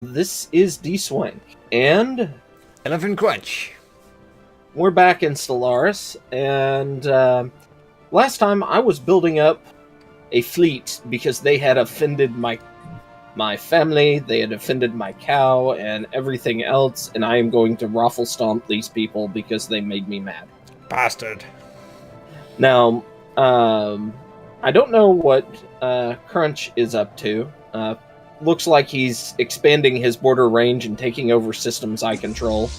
This is Dswank, and ElephantCrunch. we're back in Stellaris, and last time I was building up a fleet because they had offended my family, they had offended my cow, and everything else, and I am going to raffle stomp these people because they made me mad. Bastard. Now, I don't know what Crunch is up to. Looks like he's expanding his border range and taking over systems I control.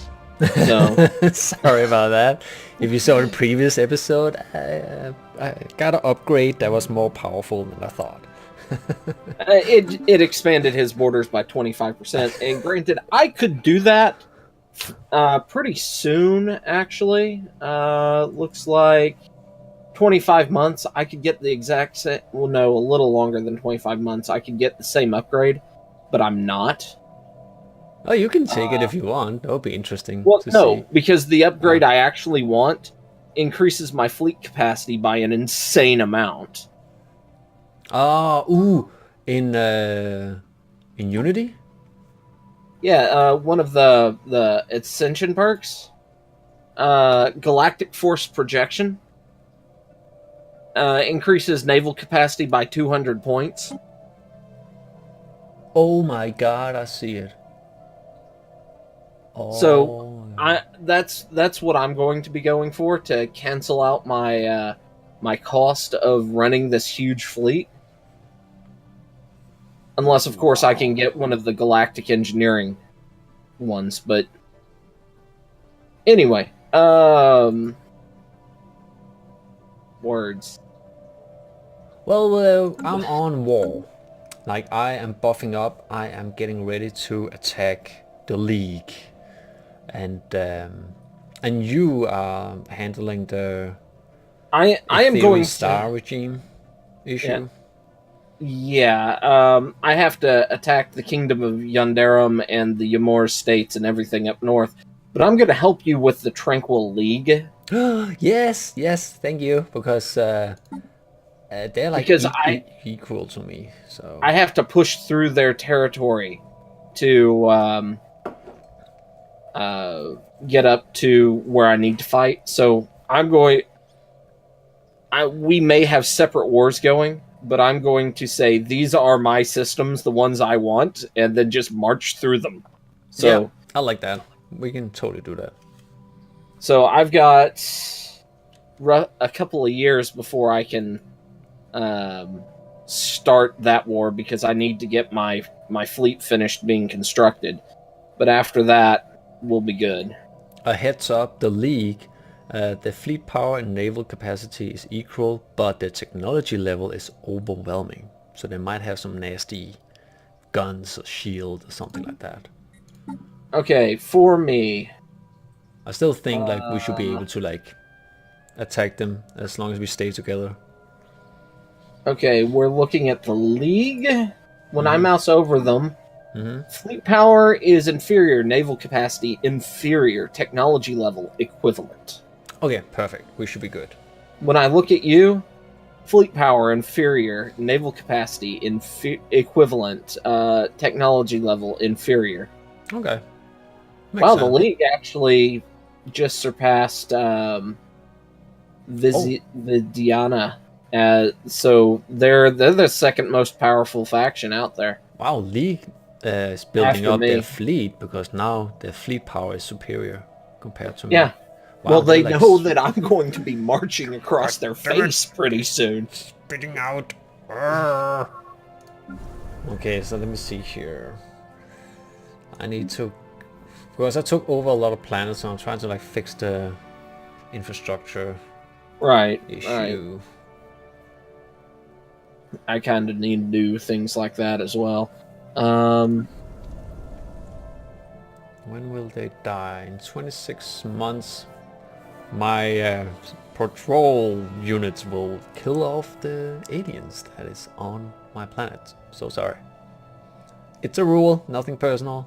So Sorry about that. If you saw the previous episode, I got an upgrade that was more powerful than I thought. it expanded his borders by 25%, and granted, I could do that pretty soon. Actually, looks like 25 months. I could get the exact same. Well, no, a little longer than 25 months. I could get the same upgrade, but I'm not. Oh, you can take it if you want. That would be interesting. Well, to no, see. because the upgrade I actually want increases my fleet capacity by an insane amount. In Unity. Yeah, one of the Ascension perks, Galactic Force Projection, increases naval capacity by 200 points. Oh my god, I see it. Oh. So that's what I'm going to be going for to cancel out my my cost of running this huge fleet. Unless, of course, I can get one of the galactic engineering ones. But anyway, words. Well, I'm on wall. Like, I am buffing up. I am getting ready to attack the League, and you are handling the I am going star to regime issue. Yeah, I have to attack the Kingdom of Yondarum and the Ymor states and everything up north. But I'm going to help you with the Tranquil League. Yes, thank you, because they're like equal to me. So I have to push through their territory to get up to where I need to fight. So we may have separate wars going, but I'm going to say these are my systems, the ones I want, and then just march through them. So yeah, I like that. We can totally do that. So I've got a couple of years before I can start that war because I need to get my fleet finished being constructed. But after that, we'll be good. A heads up, the League, the fleet power and naval capacity is equal, but the technology level is overwhelming. So they might have some nasty guns or shield or something like that. Okay, for me, I still think like we should be able to like attack them as long as we stay together. Okay, we're looking at the League. When I mouse over them, fleet power is inferior, naval capacity inferior, technology level equivalent. Okay, perfect. We should be good. When I look at you, fleet power inferior, naval capacity equivalent, technology level inferior. Okay. Makes sense. The League actually just surpassed Vidiana. So they're the second most powerful faction out there. Wow, League is building up their fleet because now their fleet power is superior compared to me. Yeah. Wow, well, they know that I'm going to be marching across their face pretty soon. Spitting out. Okay, so let me see here. I need to... Because I took over a lot of planets, so I'm trying to like fix the infrastructure issue. Right. I kind of need to do things like that as well. When will they die? In 26 months, my patrol units will kill off the aliens that is on my planet. So sorry. It's a rule, nothing personal.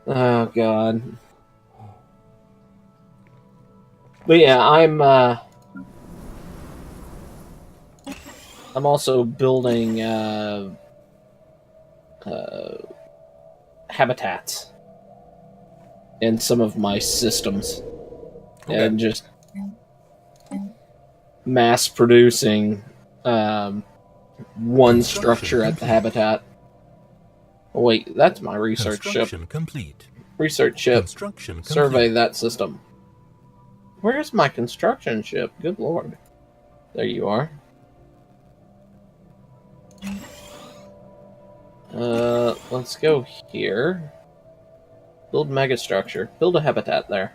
Oh god. But yeah, I'm also building habitats in some of my systems, and just mass producing one structure at the habitat. Oh, wait, that's my research ship. Complete. Research ship. Construction complete. Survey that system. Where's my construction ship? Good lord. There you are. Let's go here. Build megastructure. Build a habitat there.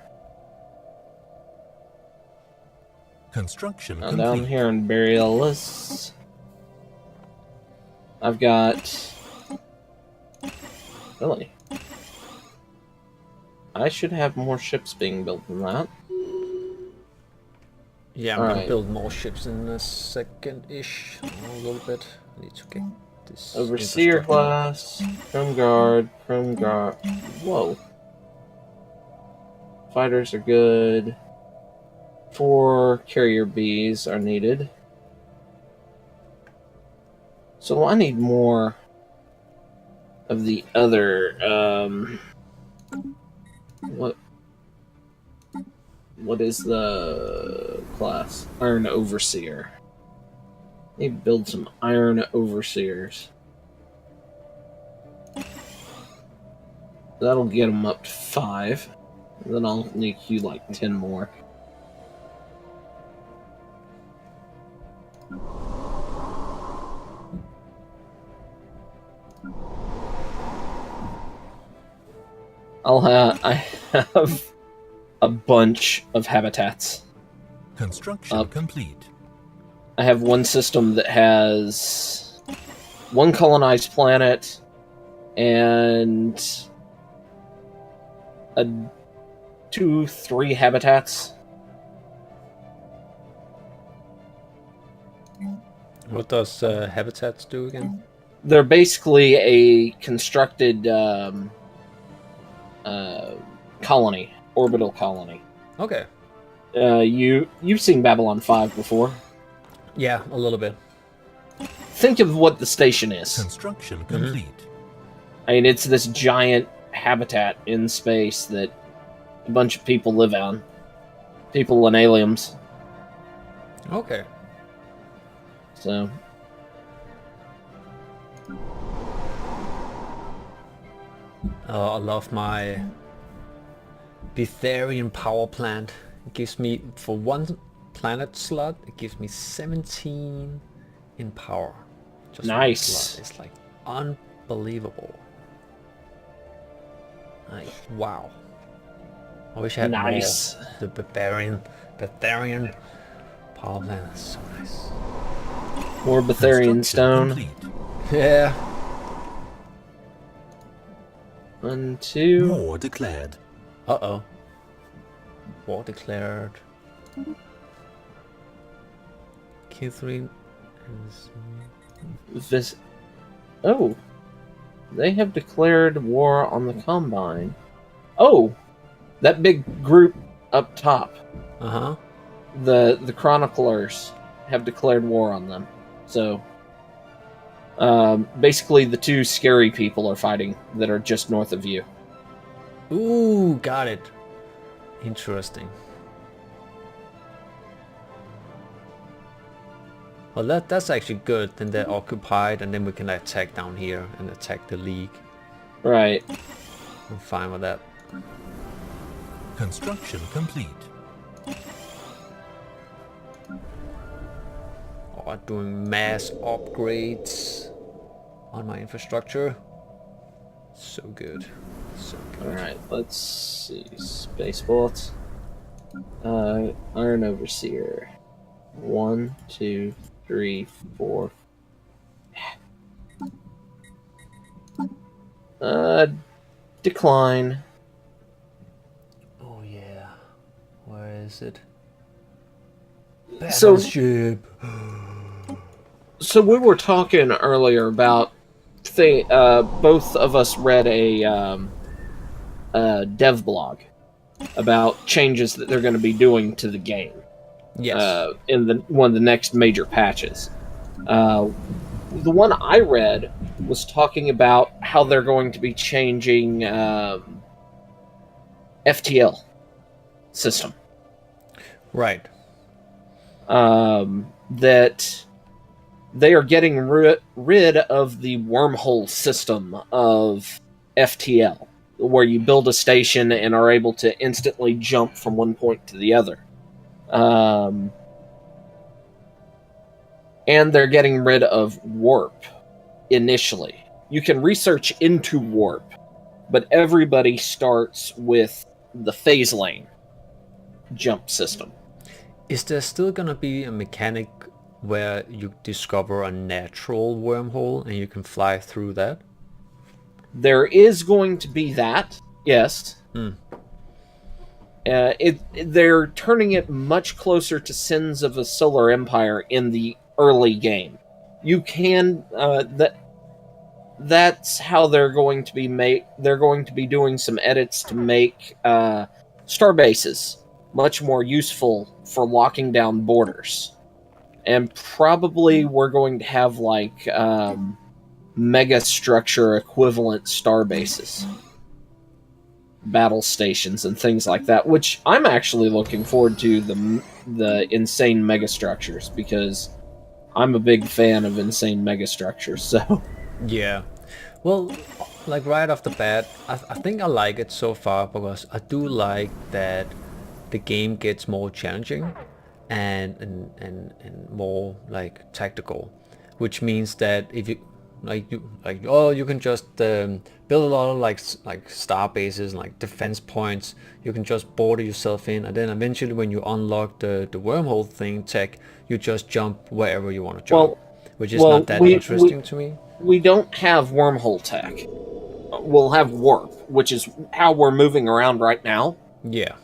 Construction Now complete. down here in Borealis, I've got... Really? I should have more ships being built than that. Yeah, I'm gonna build more ships in a second-ish. A little bit. I need to get this. Overseer class, Chrome Guard. Whoa. Fighters are good. 4 carrier bees are needed. So I need more of the other, what is the class? Iron Overseer. Need to build some Iron Overseers. That'll get them up to 5. Then I'll need you like 10 more. I have a bunch of habitats. Construction complete. I have one system that has 1 colonized planet and 2-3 habitats. What does habitats do again? They're basically a constructed colony, orbital colony. Okay. You've seen Babylon 5 before. Yeah, a little bit. Think of what the station is. Construction complete. I mean, it's this giant habitat in space that a bunch of people live on. People and aliens. Okay. So... I love my Betharian power plant. It gives me, for 1 planet slot, it gives me 17 in power. Just nice. It's like unbelievable. Like, wow. I wish I had more. The Betharian power plant is so nice. More Betharian stone. Complete. Yeah. 1, 2. War declared. Uh-oh. War declared. Q3 This. Oh, they have declared war on the Combine. Oh, that big group up top. Uh-huh. The Chroniclers have declared war on them. So, basically, the 2 scary people are fighting that are just north of you. Ooh, got it. Interesting. Well, that's actually good. Then they're occupied, and then we can attack down here and attack the League. Right. I'm fine with that. Construction complete. Oh, doing mass upgrades on my infrastructure. So good. So good. Alright, let's see. Spaceports. Iron Overseer. 1, 2, 3, 4. Decline. Oh yeah. Where is it? So- Battleship. So we were talking earlier about both of us read a dev blog about changes that they're going to be doing to the game. Yes. In one of the next major patches. The one I read was talking about how they're going to be changing FTL system. Right. That they are getting rid of the wormhole system of FTL, where you build a station and are able to instantly jump from one point to the other. And they're getting rid of warp initially. You can research into warp, but everybody starts with the phase lane jump system. Is there still gonna be a mechanic where you discover a natural wormhole and you can fly through that? There is going to be that, yes. They're turning it much closer to Sins of a Solar Empire in the early game. You can that's how they're going to be they're going to be doing some edits to make star bases much more useful for locking down borders. And probably we're going to have like mega structure equivalent star bases, battle stations and things like that, which I'm actually looking forward to the insane mega structures, because I'm a big fan of insane mega structures. So yeah, well, like right off the bat, I think I like it so far, because I do like that the game gets more challenging and more like tactical, which means that if you you can just build a lot of like star bases, like defense points. You can just border yourself in, and then eventually when you unlock the wormhole thing tech, you just jump wherever you want to jump, which is not that interesting to me. We don't have wormhole tech. We'll have warp, which is how we're moving around right now. Yeah,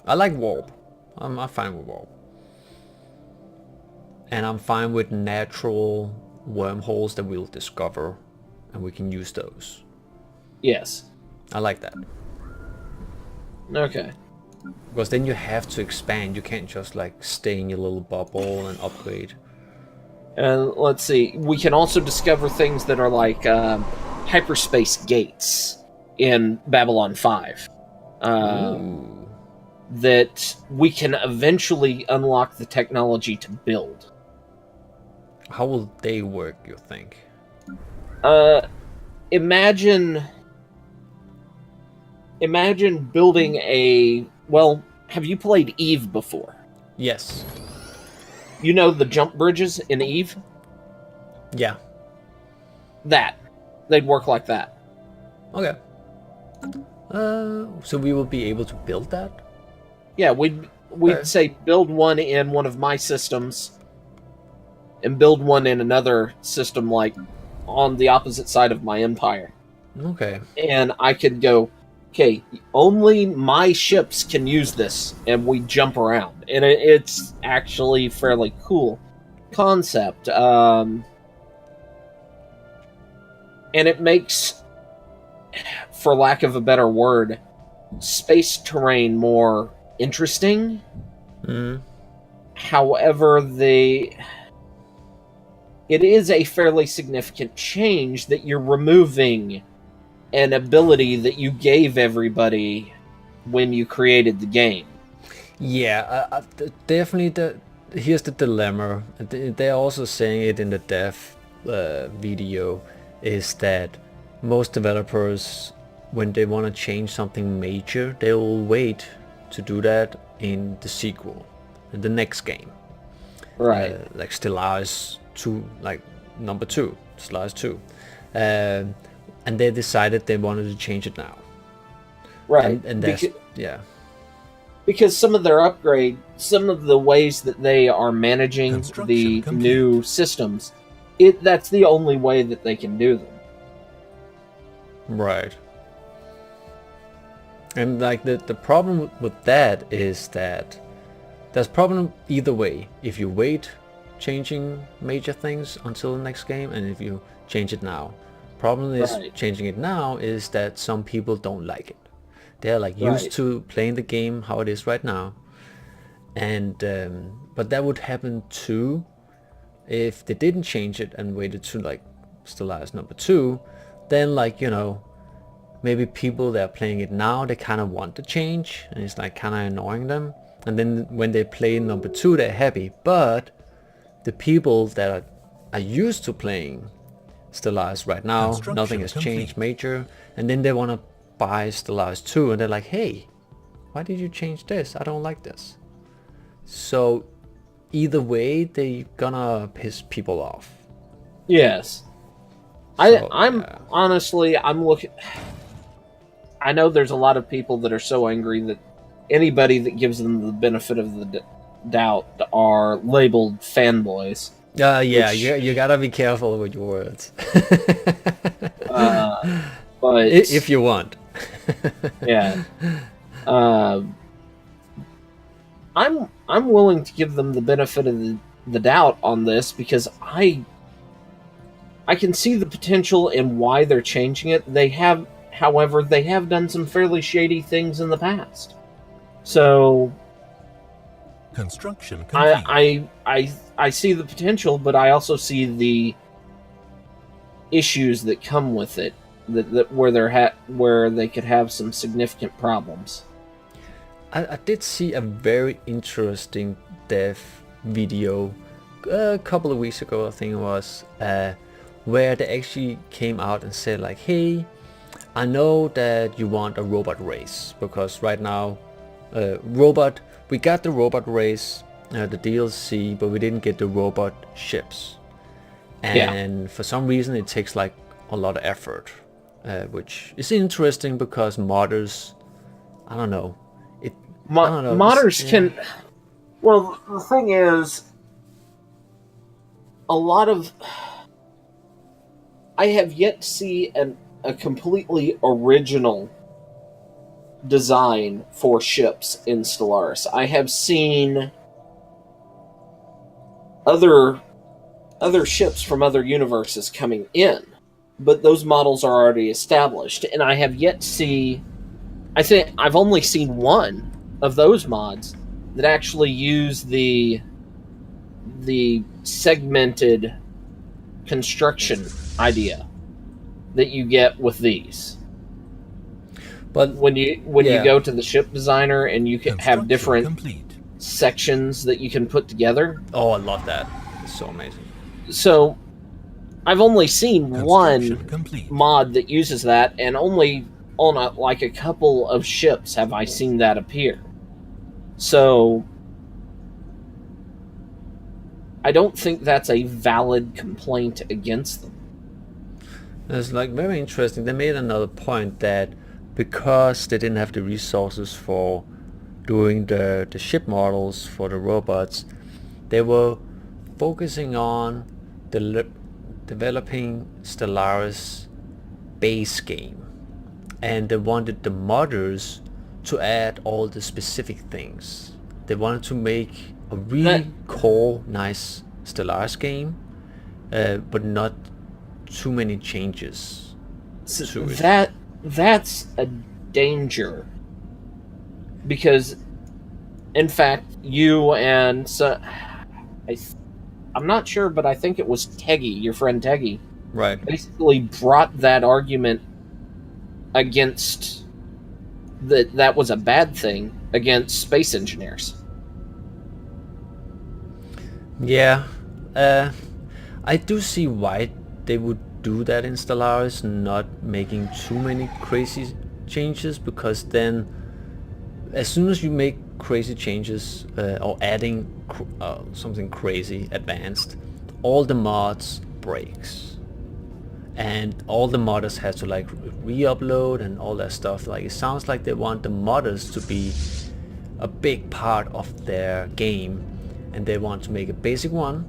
I like warp. I'm fine with warp, and I'm fine with natural wormholes that we'll discover, and we can use those. Yes, I like that. Okay. Because then you have to expand. You can't just like stay in your little bubble and upgrade. And let's see, we can also discover things that are like hyperspace gates in Babylon 5. That we can eventually unlock the technology to build. How will they work, you think? Imagine building a... Well, have you played Eve before? Yes. You know the jump bridges in Eve? Yeah. They'd work like that. Okay. So we will be able to build that? Yeah, we'd say build one in one of my systems, and build one in another system, like on the opposite side of my empire. Okay. And I could go, okay, only my ships can use this, and we jump around. And it's actually fairly cool concept. And it makes, for lack of a better word, space terrain more interesting. However, it is a fairly significant change that you're removing an ability that you gave everybody when you created the game. Yeah, definitely. Here's the dilemma. They're also saying it in the dev video, is that most developers, when they want to change something major, they will wait to do that in the sequel, in the next game. Right. Like Stellaris 2, like number 2, Stellaris 2. And they decided they wanted to change it now. Right. And that's, yeah. Because some of their some of the ways that they are managing the new systems, that's the only way that they can do them. Right. And like the problem with that is that there's problem either way. If you wait changing major things until the next game, and if you change it now. Problem is changing it now is that some people don't like it. They're like used to playing the game how it is right now, and but that would happen too if they didn't change it and waited to like Stellaris number 2, then like, you know, maybe people that are playing it now, they kind of want to change, and it's like kind of annoying them. And then when they play number 2, they're happy. But the people that are used to playing Stellaris right now, nothing has changed major, and then they want to buy Stellaris 2, and they're like, hey, why did you change this? I don't like this. So either way, they're gonna piss people off. Yes. So, I'm honestly, I'm looking... I know there's a lot of people that are so angry that anybody that gives them the benefit of the doubt are labeled fanboys. Yeah, which, you gotta be careful with your words. But if you want. Yeah. I'm willing to give them the benefit of the doubt on this because I can see the potential in why they're changing it. However, they have done some fairly shady things in the past. So construction complete. I see the potential, but I also see the issues that come with it, that where they could have some significant problems. I did see a very interesting dev video a couple of weeks ago, I think it was, where they actually came out and said like, hey, I know that you want a robot race, because right now we got the robot race, the DLC, but we didn't get the robot ships, and for some reason it takes like a lot of effort, which is interesting because modders, I don't know, modders can... Well, the thing is, a lot of... I have yet to see a completely original design for ships in Stellaris. I have seen other ships from other universes coming in, but those models are already established, and I have yet to see... I think I've only seen one of those mods that actually use the segmented construction idea that you get with these. But when you go to the ship designer and you can have different sections that you can put together. Oh, I love that. It's so amazing. So I've only seen one mod that uses that, and only on a couple of ships have I seen that appear. So I don't think that's a valid complaint against them. It's like very interesting. They made another point that because they didn't have the resources for doing the ship models for the robots, they were focusing on developing Stellaris base game, and they wanted the modders to add all the specific things. They wanted to make a really core, nice Stellaris game, but not too many changes to it. That's a danger, because in fact you and I'm not sure, but I think it was Teggy, your friend Teggy, right, basically brought that argument against that was a bad thing against space engineers. Yeah, I do see why they would do that in Stellaris, not making too many crazy changes, because then as soon as you make crazy changes or adding something crazy advanced, all the mods breaks, and all the modders have to like re-upload and all that stuff. Like, it sounds like they want the modders to be a big part of their game, and they want to make a basic one,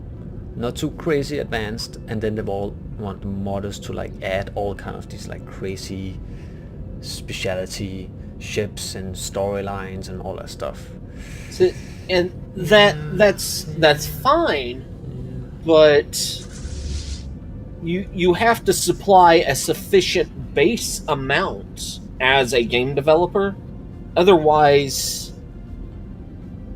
not too crazy advanced, and then they all want the modders to like add all kind of these like crazy specialty ships and storylines and all that stuff. So, and that's fine, but you have to supply a sufficient base amount as a game developer. Otherwise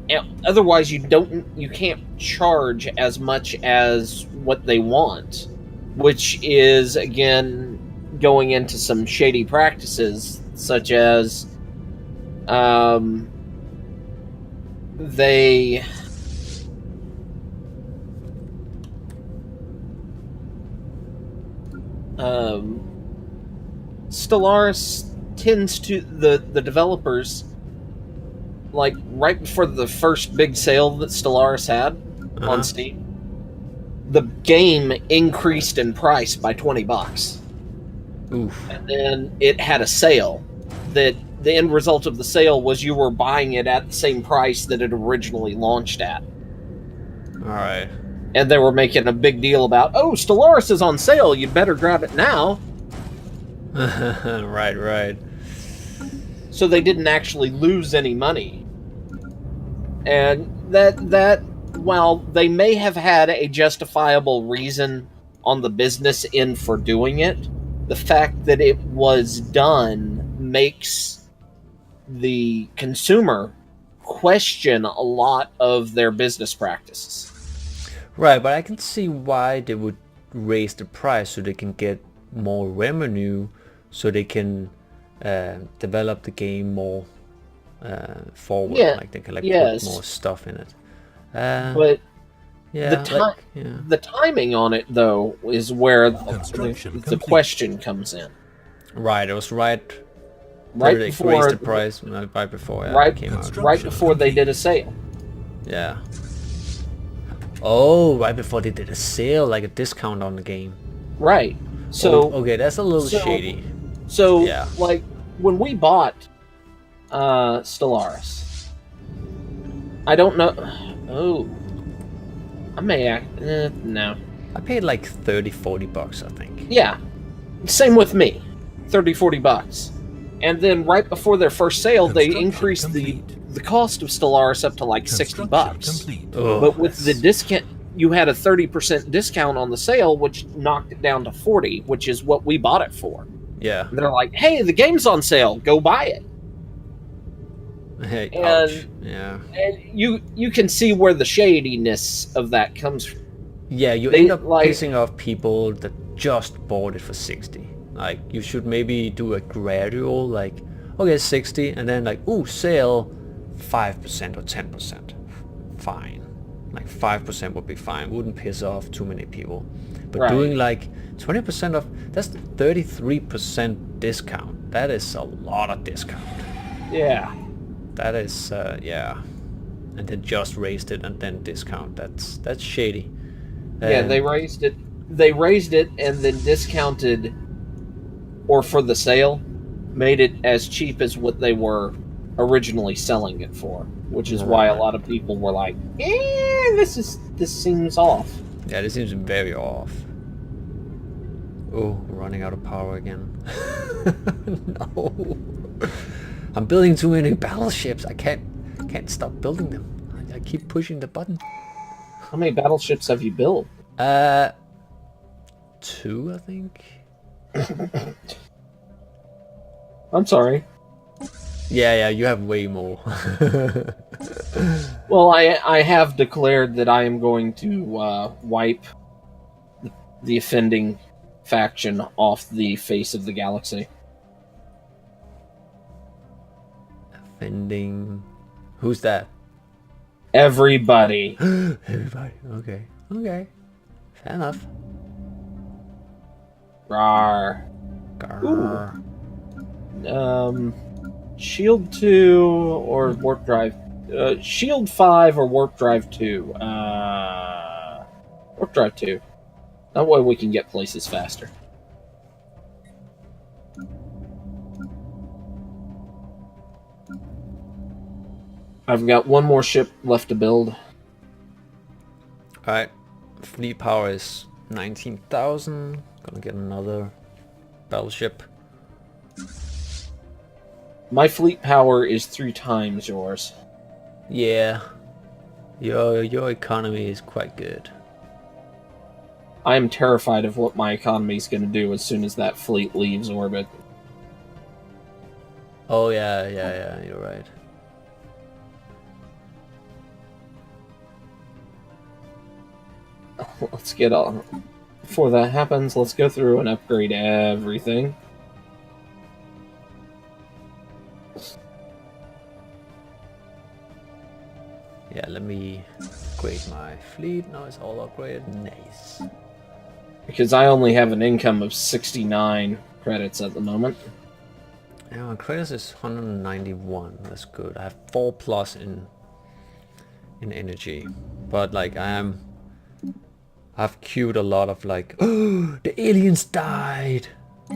you can't charge as much as what they want which is again going into some shady practices, such as they Stellaris tends to the developers, like right before the first big sale that Stellaris had on Steam, the game increased in price by $20. Oof. And then it had a sale that the end result of the sale was you were buying it at the same price that it originally launched at. Alright. And they were making a big deal about, oh, Stellaris is on sale, you'd better grab it now. Right. So they didn't actually lose any money. And that while they may have had a justifiable reason on the business end for doing it, the fact that it was done makes the consumer question a lot of their business practices. Right, but I can see why they would raise the price so they can get more revenue, so they can develop the game more forward. Yeah, like they can put more stuff in it. But yeah, the timing on it, though, is where the question comes in. Right, it was right before they raised the price, right before it came out. Right before they did a sale. Yeah. Oh, right before they did a sale, like a discount on the game. Right. So okay, that's a little shady. So yeah, like when we bought Stellaris, I don't know. Oh, I may no. I paid like $30-40, I think. Yeah, same with me, $30-40. And then right before their first sale, they increased the cost of Stellaris up to like $60. But with the discount, you had a 30% discount on the sale, which knocked it down to $40, which is what we bought it for. Yeah. And they're like, "Hey, the game's on sale. Go buy it." Hey, and yeah. And you can see where the shadiness of that comes from. Yeah, you end up pissing off people that just bought it for 60. Like, you should maybe do a gradual, like, okay, 60, and then like, ooh, sale 5% or 10%. Fine. Like 5% would be fine. Wouldn't piss off too many people. But doing like 20% off, that's 33% discount. That is a lot of discount. Yeah. That is, yeah. And then just raised it and then discount. That's shady. Yeah, they raised it. They raised it and then discounted, or for the sale, made it as cheap as what they were originally selling it for, which is why a lot of people were like, this seems off. Yeah, this seems very off. Oh, we're running out of power again. No. I'm building too many battleships. I can't stop building them. I keep pushing the button. How many battleships have you built? 2, I think. I'm sorry. Yeah, you have way more. Well, I have declared that I am going to wipe the offending faction off the face of the galaxy. Offending? Who's that? Everybody. Everybody. Okay. Fair enough. Rawr. Grr. Shield 2 or Warp Drive. Shield 5 or Warp Drive 2. Warp Drive 2. That way we can get places faster. I've got one more ship left to build. Alright. Fleet power is 19,000. Gonna get another battleship. My fleet power is 3 times yours. Yeah. Your economy is quite good. I am terrified of what my economy is going to do as soon as that fleet leaves orbit. Oh yeah, you're right. Let's get on. before that happens, let's go through and upgrade everything. Yeah, let me upgrade my fleet. Now it's all upgraded. Nice. Because I only have an income of 69 credits at the moment. Yeah, my credits is 191. That's good. I have 4 plus in energy, but like I've queued a lot of like, oh, the aliens died.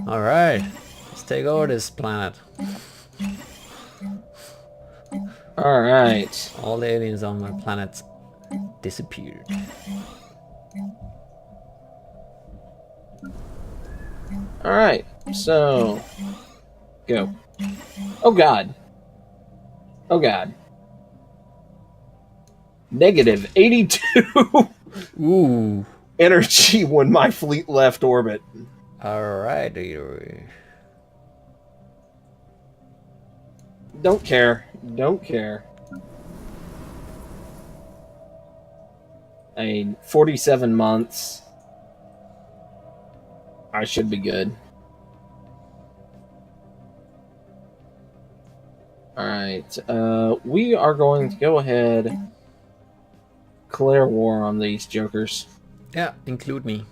All right, let's take over this planet. All right. All the aliens on my planet disappeared. All right. So, go. Oh God. Oh God. Negative 82 Ooh. energy when my fleet left orbit. All right. Don't care. Don't care. I mean, 47 months. I should be good. Alright. We are going to go ahead. Declare war on these jokers. Yeah, include me.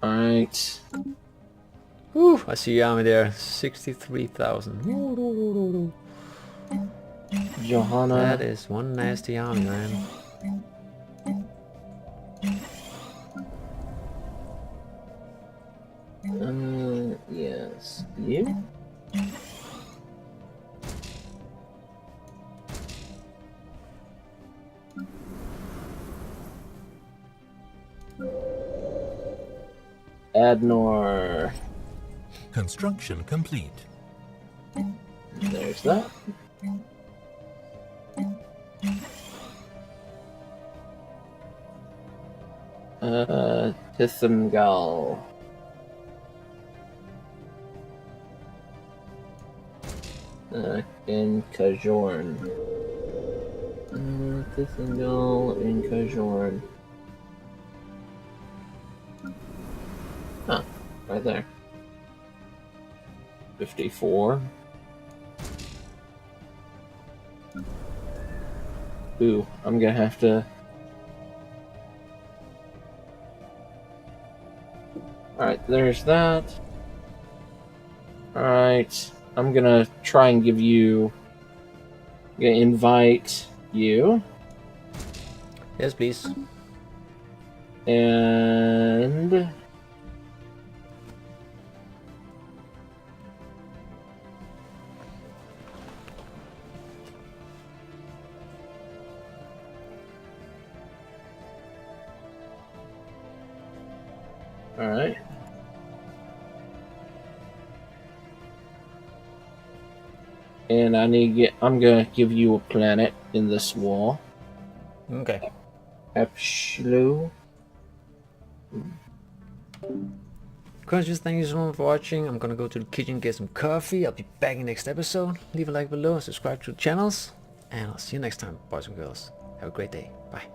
Alright. Ooh, I see army there. 63,000. Johanna. That is one nasty army, man. Yes. You? Adnor. Construction complete. There's that. Tithangal. In Kajorn. Tithangal in Kajorn. Huh, right there. 54. Ooh, I'm gonna have to... Alright, there's that. Alright, I'm gonna try and give you... I'm gonna invite you. Yes, please. And... Alright. And I'm gonna give you a planet in this wall. Okay. Epshlu. Crunchers, thank you so much for watching. I'm gonna go to the kitchen, get some coffee. I'll be back in next episode. Leave a like below, subscribe to the channels, and I'll see you next time, boys and girls. Have a great day. Bye.